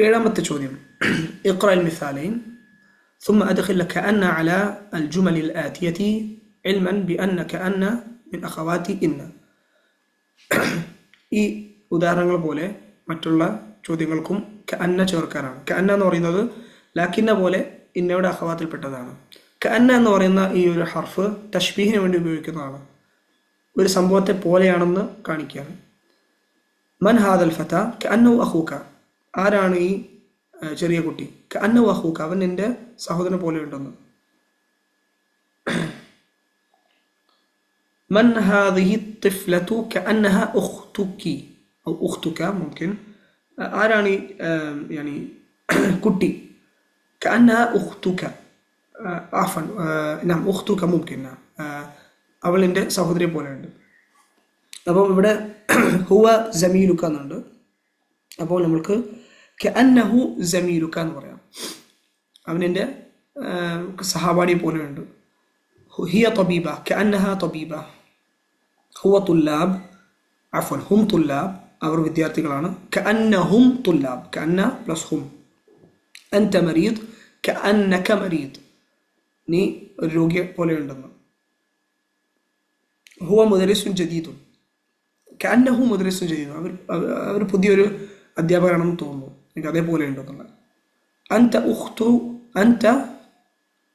ഏഴാമത്തെ ചോദ്യം اقرأ المثالين ثم أدخل كأن على الجمل الآتية علما بأن كأن من أخوات إن. ഈ ഉദാഹരണങ്ങൾ പോലെ മറ്റുള്ള ചോദ്യങ്ങൾക്കും കഅന്ന ചേർക്കാനാണ്. കഅന്ന എന്ന് പറയുന്നത് ലാക്കിന്ന പോലെ ഇന്നയുടെ അഖവാത്തിൽപ്പെട്ടതാണ്. കഅന്ന എന്ന് പറയുന്ന ഈ ഒരു ഹർഫ് തഷ്ബീഹിന് വേണ്ടി ഉപയോഗിക്കുന്നതാണ്. ഒരു സംഭവത്തെ പോലെയാണെന്ന് കാണിക്കുകയാണ്. മൻ ഹാദൽ ഫത കഅന്നഹു അഖൂക, ആരാണ് ഈ ചെറിയ കുട്ടി? കഅന്നഹു അഖൂക, അവൻ നിന്റെ സഹോദരനെ പോലെ ഉണ്ടെന്ന്. മൻ ഹാദിഹി തിഫ്ലതു കഅന്നഹ ഉഖ്തുകി ഔ ഉഖ്തുക മുംകിൻ, ആരാണ് ഈ യാനി കുട്ടി? കഅന്നഹ ഉഖ്തുക ആഫൻ നാം ഉഖ്തുക മുംകിൻ, അവൾ നിന്റെ സഹോദരിയെ പോലെയുണ്ട്. അപ്പോൾ ഇവിടെ ഹുവ ജമീലുക എന്നുണ്ട്. അപ്പോൾ നമ്മൾക്ക് കഅന്നഹു ജമീലുക എന്ന് പറയാം, അവനെൻ്റെ സഹപാഠിയെ പോലെയുണ്ട്. ഹിയ തബീബ കഅന്നഹ തബീബ, ഹുവ തുല്ലാബ് അഫ്വൻ ഹും തുല്ലാബ്, അവർ വിദ്യാർത്ഥികളാണ്. കഅന്നഹും തുല്ലാബ്, കഅന്ന പ്ലസ് ഹും. അൻത മരീദ് കഅന്നക മരീദ്, നീ ഒരു രോഗിയെ പോലെയുണ്ടെന്ന്. ഹുവ മുദരിസുൻ ജദീദുൻ കഅന്നഹു മുദരിസുൻ ജദീദുൻ, അവർ പുതിയൊരു അധ്യാപകരാണെന്ന് തോന്നുന്നു, എനിക്ക് അതേപോലെ ഉണ്ടെന്നുള്ള. അൻത ഉഖ്തു അൻത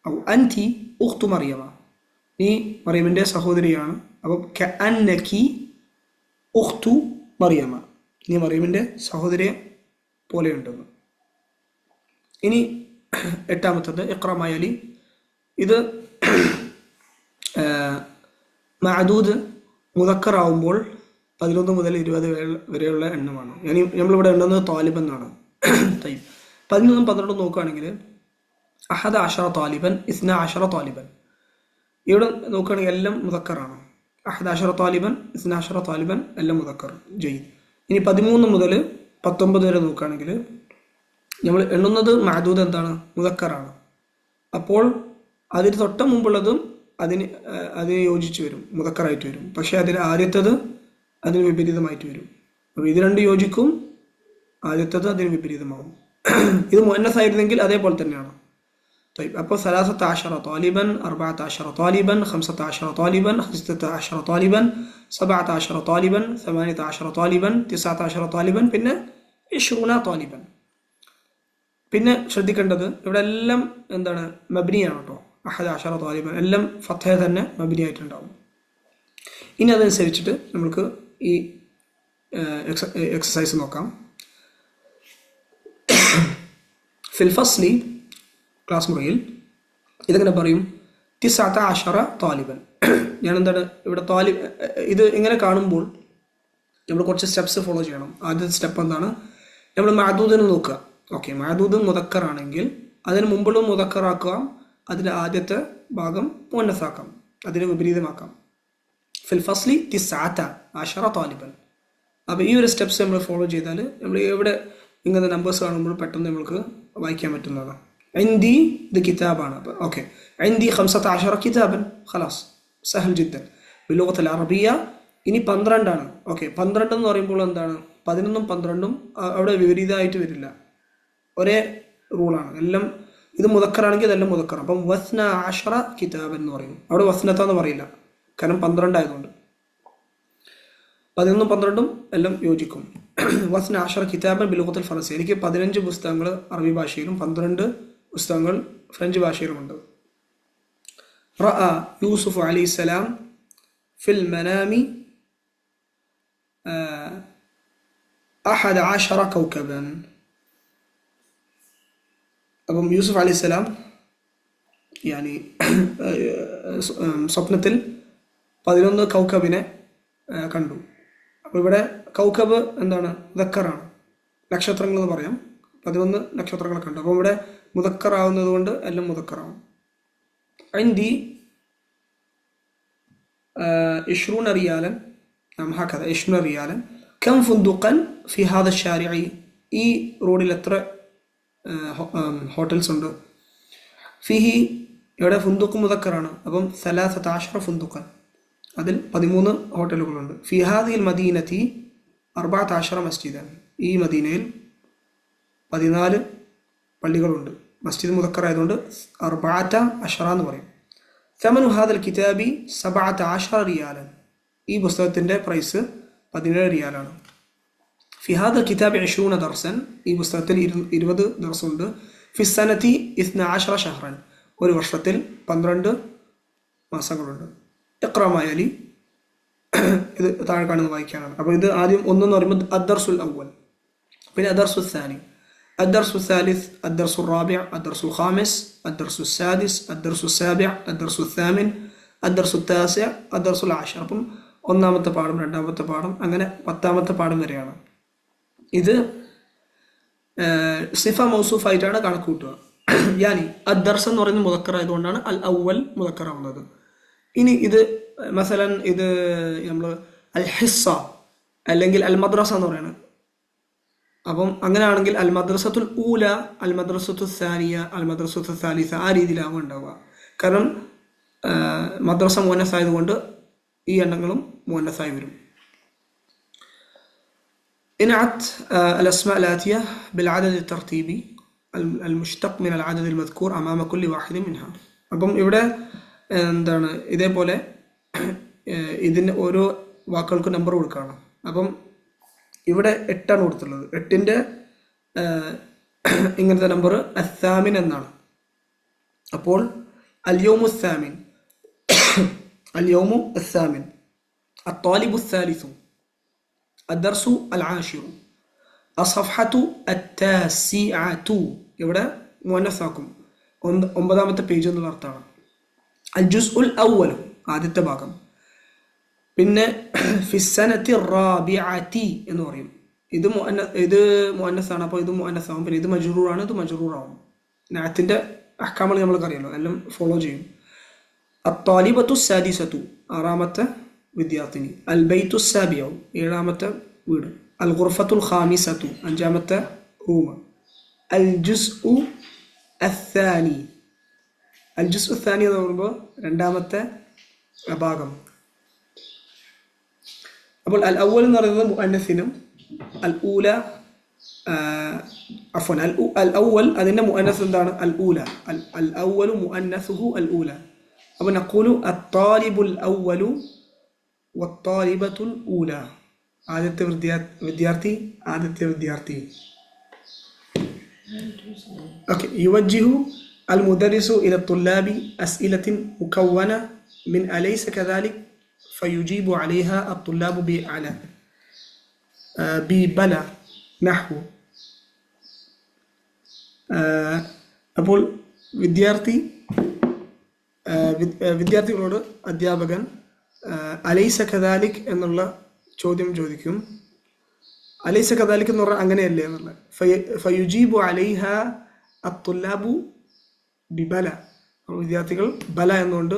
ഔ അൻതി ഉഖ്തു മറിയമ, നീ മറിയമിൻ്റെ സഹോദരിയാണ്. അപ്പോൾ കഅന്നകി ഉഖ്തു മറിയമ, നീ മറിയമിൻ്റെ സഹോദരിയെ പോലെയുണ്ടെന്ന്. ഇനി എട്ടാമത്തത് ഇഖ്റ മാ യലി. ഇത് മഅദൂദ് മുദക്കർ ആവുമ്പോൾ 11 മുതൽ 20 വരെയുള്ള എണ്ണമാണ്. നമ്മളിവിടെ എണ്ണുന്നത് താലിബ് എന്നാണ്. 11 12 നോക്കുകയാണെങ്കിൽ അഹദ അഷറ താലിബൻ, ഇസ്ന അഷറ താലിബൻ, ഇവിടെ നോക്കുകയാണെങ്കിൽ എല്ലാം മുദക്കറാണ്. അഹദ അഷറ താലിബൻ, ഇസ്ന അഷറ താലിബൻ, എല്ലാം മുദക്കർ. ജയ്ദ്. ഇനി 13 മുതൽ 19 വരെ നോക്കുകയാണെങ്കിൽ നമ്മൾ എണ്ണുന്നത് മഅദൂദ് എന്താണ്? മുദക്കറാണ്. അപ്പോൾ അതിന് തൊട്ട മുമ്പുള്ളതും അതിന് യോജിച്ച് വരും, മുദക്കറായിട്ട് വരും. പക്ഷെ അതിന് ആദ്യത്തത് അതിന് വിപരീതമായിട്ട് വരും. അപ്പോൾ ഇത് രണ്ട് യോജിക്കും, ആദ്യത്തത് അതിന് വിപരീതമാവും. ഇത് മുഅന്നസായിരുന്നെങ്കിൽ അതേപോലെ തന്നെയാണ്. അപ്പോൾ 13 طالبا 14 طالبا 15 طالبا 16 طالبا 17 طالبا 18 طالبا 19 طالبا പിന്നെ 20 طالبا. പിന്നെ ശ്രദ്ധിക്കേണ്ടത് ഇവിടെ എല്ലാം എന്താണ്? മബ്നിയാണ് കേട്ടോ. 11 طالبا എല്ലാം ഫത്ഹ തന്നെ മബ്നി ആയിട്ടുണ്ടാവും. ഇനി അതനുസരിച്ചിട്ട് നമുക്ക് ഈ എക്സസൈസ് നോക്കാം. ഫിൽ ഫസ്ലി, ക്ലാസ് മുറിയിൽ ഇതെങ്ങനെ പറയും? 19 طالبا. ഞാൻ എന്താണ് ഇവിടെ താലിബ്, ഇത് ഇങ്ങനെ കാണുമ്പോൾ നമ്മൾ കുറച്ച് സ്റ്റെപ്സ് ഫോളോ ചെയ്യണം. ആദ്യത്തെ സ്റ്റെപ്പ് എന്താണ്? നമ്മൾ മഅദൂദിനെ നോക്കുക. ഓക്കെ, മഅദൂദ് മുദക്കറാണെങ്കിൽ അതിന് മുമ്പുള്ള മുദക്കറാക്കാം, അതിൻ്റെ ആദ്യത്തെ ഭാഗം മുഅന്നസാക്കാം, അതിന് വിപരീതമാക്കാം. ഫിൽ ഫസ്ലി 19 طالبا. അപ്പോൾ ഈ ഒരു സ്റ്റെപ്സ് നമ്മൾ ഫോളോ ചെയ്താൽ നമ്മൾ എവിടെ ഇങ്ങനത്തെ നമ്പേഴ്സ് കാണുമ്പോൾ പെട്ടെന്ന് നമ്മൾക്ക് വായിക്കാൻ പറ്റുന്നതാണ്. عندي ഇത് കിതാബാണ്. ഓക്കെ, عندي 15 كتابا خلاص سهل جدا باللغة العربية. ഇനി 12 ആണ്. ഓക്കെ, 12 എന്ന് പറയുമ്പോൾ എന്താണ്? 11ഉം 12ഉം അവിടെ വിപരീതമായിട്ട് വരില്ല, ഒരേ റൂളാണ്. എല്ലാം ഇത് മുദക്കറാണെങ്കിൽ ഇതെല്ലാം മുദക്കർ. അപ്പം 12 കിതാബൻ എന്ന് പറയും. അവിടെ വസ്നത്താന്ന് പറയില്ല, കാരണം 12 ആയതുകൊണ്ട്. 11ഉം 12ഉം എല്ലാം യോജിക്കും. 12 കിതാബൻ ബിലുഗത്തുൽ ഫറൻസി, എനിക്ക് 15 പുസ്തകങ്ങൾ അറബി ഭാഷയിലും 12 പുസ്തകങ്ങൾ ഫ്രഞ്ച് ഭാഷയിലുമുണ്ട്. റഅ യൂസുഫ് അലൈഹിസ്സലാം ഫിൽ മനാമി 11 കൗകബൻ. അപ്പം യൂസുഫ് അലൈഹിസ്സലാം യാനി സ്വപ്നത്തിൽ 11 കൗകബിനെ കണ്ടു. അപ്പോൾ ഇവിടെ കൗകബ് എന്താണ്? മുദക്കറാണ്, നക്ഷത്രങ്ങൾ എന്ന് പറയാം. 11 നക്ഷത്രങ്ങളെ കണ്ടു. അപ്പോൾ ഇവിടെ മുദക്കറാവുന്നത് കൊണ്ട് എല്ലാം മുദക്കറാവും. عندي 20 ريالا هكذا 20 ريالا. كم فندقا في هذا الشارع؟ ഈ റോഡിൽ എത്ര ഹോട്ടൽസ് ഉണ്ട്? ഫിഹി ഇവിടെ ഫുന്ദുക്ക് മുദക്കറാണ്. അപ്പം 13 ഫുന്ദുക്കൻ, അതിൽ 13 ഹോട്ടലുകളുണ്ട്. ഫി ഹാദിഹിൽ മദീനത്തി 14 മസ്ജിദൻ, ഈ മദീനയിൽ 14 പള്ളികളുണ്ട്. മസ്ജിദ് മുദക്കർ ആയതുകൊണ്ട് അർബഅത അശറ എന്ന് പറയും. തമനു ഹാദൽ കിതാബി 17 റിയാലൻ. ഈ പുസ്തകത്തിൻ്റെ പ്രൈസ് 17 റിയാലാണ്. ഫി ഹാദൽ കിതാബി 20 ദർസൻ. ഈ പുസ്തകത്തിൽ 20 ദർസുണ്ട്. ഫി സനതി 12 ഷഹ്റൻ. ഒരു വർഷത്തിൽ 12 മാസങ്ങളുണ്ട്. ഇഖ്റമായലി ഇത് താഴെ കാണുന്നത് വായിക്കാനാണ്. അപ്പോൾ ഇത് ആദ്യം ഒന്നെന്ന് പറയുമ്പോൾ അദ്ദർസുൽ അവൽ, പിന്നെ അദ്ദർസുൽ സാനി, അദ്ദർസുൽ സാലിസ്, അദ്ദർസുൽ റാബിഅ, അദ്ദർസുൽ ഖാമിസ്, അദ്ദർസുൽ സാദിസ്, അദ്ദർസുൽ സാബിഅ, അദ്ദർസുൽ സാമിൻ, അദ്ദർസുൽ താസിഅ, അദ്ദർസുൽ ആശിർ. അപ്പം ഒന്നാമത്തെ പാഠം, രണ്ടാമത്തെ പാഠം, അങ്ങനെ 10ാമത്തെ പാഠം വരെയാണ്. ഇത് സിഫ മൗസൂഫായിട്ടാണ് കണക്ക് കൂട്ടുക. യാനി അദ്ദർസ് എന്ന് പറയുന്നത് മുദക്കർ ആയതുകൊണ്ടാണ് അൽ അവൽ മുദക്കർ ആവുന്നത്. ഇനി ഇത് മസലൻ ഇത് നമ്മൾ അൽ ഹിസ്സ അല്ലെങ്കിൽ അൽ മദ്രസ എന്ന് പറയുന്നത്. അപ്പം അങ്ങനെയാണെങ്കിൽ അൽ മദ്രസത്തുൽ ഊല, അൽ മദ്രസത്തുൽ സാനിയ, അൽ മദ്രസത്തുൽ സാലിസ, ആ രീതിയിലാവും ഉണ്ടാവുക. കാരണം മദ്രസ മുഅന്നസ് ആയതുകൊണ്ട് ഈ എണ്ണങ്ങളും മുഅന്നസായി വരും. انعت الأسماء الآتية بالعدد الترتيبي المشتق من العدد المذكور أمام كل واحد منها. അപ്പം ഇവിടെ എന്താണ് ഇതേപോലെ ഇതിന് ഓരോ വാക്കുകൾക്ക് നമ്പർ കൊടുക്കുകയാണ്. അപ്പം ഇവിടെ 8 കൊടുത്തുള്ളത്. 8ന്റെ ഇങ്ങനത്തെ നമ്പർ അസാമിൻ എന്നാണ്. അപ്പോൾ അൽയൗമു സാമിൻ, അൽയൗമു അസാമിൻ, അത്താലിബു സാലിസു, അദ്ദർസു അൽ ആശിറു, അസ്സഫഹതു അത്താസിഅതു. ഇവിടെ മുഅന്നസാക്കും 9ാമത്തെ പേജ് എന്നുള്ള അർത്ഥമാണ്. അൽ ജുസ്ഉൽ അവ്വലു, ആദ്യത്തെ ഭാഗം. പിന്നെ ഫിസ്സനത്തി റാബിഅതി എന്ന് പറയും. ഇത് മുഅന്നസാണ്, അപ്പോൾ ഇത് മുഅന്നസാവും. പിന്നെ ഇത് മജ്റൂറാണ്, ഇത് മജ്റൂറാവും. നഅത്തിന്റെ അഹ്കാമുകൾ നമ്മൾക്കറിയാലോ, എല്ലാം ഫോളോ ചെയ്യും. അത്താലിബത്തു സാദിസത്തു, 6ാമത്തെ വിദ്യാർത്ഥിനി. അൽ ബൈത്തു സാബിയു, 7ാമത്തെ വീട്. അൽ ഖുർഫത്തുൽ ഖാമിസത്തു, 5ാമത്തെ റൂം. അൽ ജുസ്ഉ അസ്സാനി, അൽ ജുസ്ഉ അസ്സാനി എന്ന് പറയുമ്പോൾ 2ാമത്തെ ഭാഗം. അപ്പോൾ അൽ അവൽ എന്ന് പറയുന്നത് മുഅന്നസിനും അൽ ഊല അഫ്വൻ അൽ അവൽ അതിൻ്റെ മുഅന്നസ് എന്താണ്? അൽ ഊല. അൽ അവലു മുഅന്നസുഹു അൽ ഊല. അപ്പോൾ നഖൂലു അത്താലിബുൽ അവലു വത്താലിബത്തുൽ ഊല. ആദ്യത്തെ വിദ്യാർത്ഥി, ആദ്യത്തെ വിദ്യാർത്ഥി. ഓക്കെ. യുവജ്ജിഹു അൽ മുദരിസു ഇല തുല്ലാബി അസ്ഇലത്തിൻ മുകവ്വന മിൻ അലൈസ കദാലിക് ഫയുജീബു അലൈഹ അത്തുല്ലാബു ബി അല ബി ബല നഹ്വു. അപ്പോൾ വിദ്യാർത്ഥികളോട് അധ്യാപകൻ അലൈസ കദാലിക് എന്നുള്ള ചോദ്യം ചോദിക്കും. അലൈസ കദാലിക് എന്ന് പറഞ്ഞാൽ അങ്ങനെയല്ലേ എന്നുള്ള. ഫയുജീബു അലൈഹ അത്തുല്ലാബു ബി ബല, വിദ്യാർത്ഥികൾ ബല എന്നുകൊണ്ട്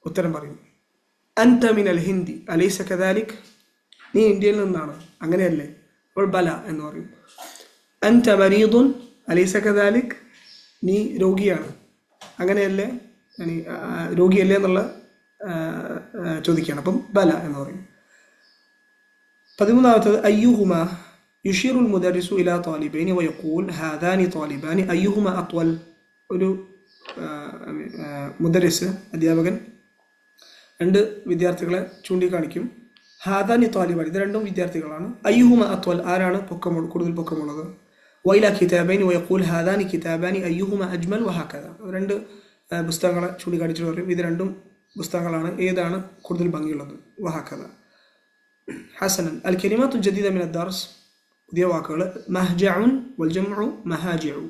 ഉത്തരം പറയും. അൻത മിനൽ ഹിന്ദി അലൈസ കദാലിക്, നീ ഇന്ത്യയിൽ നിന്നാണ്, അങ്ങനെയല്ലേ? അപ്പോൾ ബല എന്ന് പറയും. അൻത മരീദുൻ അലൈസ കദാലിക്, നീ രോഗിയാണ്, അങ്ങനെയല്ലേ? രോഗിയല്ലേ എന്നുള്ള ചോദിക്കുകയാണ്. അപ്പം ബല എന്ന് പറയും. 13ാമത്തത് അയ്യുഹുമ യുഷീറുൽ മുദരിസു ഇലാ താലിബൈനി വയഖൂൽ ഹാദാനി താലിബാനി അയ്യുഹുമ അത്വൽ. ഒരു മുദരിസ്, അധ്യാപകൻ, 2 വിദ്യാർത്ഥികളെ ചൂണ്ടിക്കാണിക്കും. ഹാദാനി താലിബാനി, ഇത് 2 വിദ്യാർത്ഥികളാണ്. അയ്യുഹുമ അത്വൽ, ആരാണ് കൂടുതൽ പൊക്കമുള്ളത്? വൈല കിതാബൈനി വയഖൂൽ ഹാദാനി കിതാബാനി അയ്യുഹുമ അജ്മൽ വഹാക്കദ. 2 പുസ്തകങ്ങളെ ചൂണ്ടിക്കാണിച്ചിട്ട് പറയും ഇത് 2 പുസ്തകങ്ങളാണ്, ഏതാണ് കൂടുതൽ ഭംഗിയുള്ളത്? വഹാക്കദ. ഹസനൻ അൽ കലിമാത്തുൽ ജദീദ മിന ദർസ്, പുതിയ വാക്കുകൾ. മഹ്ജഉൻ വൽ ജംഉ മഹാജിഉ,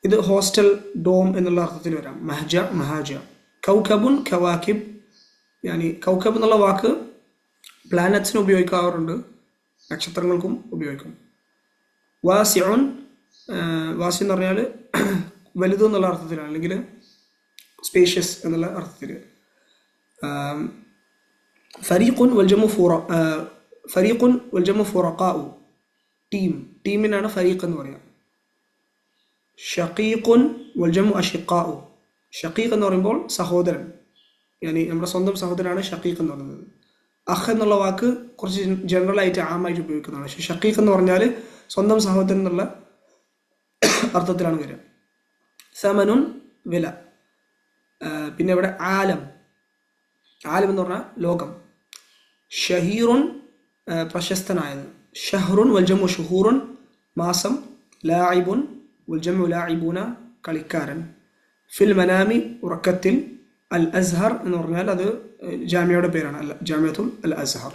ഇത് ഹോസ്റ്റൽ, ഡോം എന്നുള്ള അർത്ഥത്തിൽ വരാം. മഹ്ജ, മഹാജ. കൗകബുൻ കവാകിബ്, യാനി കൗകബ് എന്നുള്ള വാക്ക് പ്ലാനറ്റ്സിന് ഉപയോഗിക്കാറുണ്ട്, നക്ഷത്രങ്ങൾക്കും ഉപയോഗിക്കും. വാസിഉൻ, വാസി എന്ന് പറഞ്ഞാൽ വലുത് എന്നുള്ള അർത്ഥത്തിലാണ്, അല്ലെങ്കിൽ സ്പേഷ്യസ് എന്നുള്ള അർത്ഥത്തിൽ. ഫരീഖുൻ വൽജമു ഫുറഖാഉ, ടീമിനാണ് ഫരീഖ് എന്ന് പറയാം. ഷഖീഖുൻ വൽജമു അഷിഖാഉ, ഷഖീഖ് എന്ന് പറയുമ്പോൾ സഹോദരൻ, യാനി നമ്മുടെ സ്വന്തം സഹോദരനാണ് ഷഖീഖ് എന്ന് പറയുന്നത്. അഖ് എന്നുള്ള വാക്ക് കുറച്ച് ജനറലായിട്ട് ആമായിട്ട് ഉപയോഗിക്കുന്നതാണ്. പക്ഷേ ഷഖീഖ് എന്ന് പറഞ്ഞാൽ സ്വന്തം സഹോദരൻ എന്നുള്ള അർത്ഥത്തിലാണ് വരിക. സമനുൻ വില. പിന്നെ ഇവിടെ ആലം, ആലം എന്ന് പറഞ്ഞാൽ ലോകം. ഷഹീറുൻ പ്രശസ്തനായത്. ഷഹ്റുൻ വൽജമു ഷുഹൂറുൻ മാസം. ലാഇബുൻ വൽജമു ലാഇബൂന കളിക്കാരൻ. ഫിൽ മനാമി ഉറക്കത്തിൽ. അൽ അസ്ഹർ എന്ന് പറഞ്ഞാൽ അത് ജാമ്യയുടെ പേരാണ്, അല്ല ജാമ്യത്തുൽ അൽ അസ്ഹർ.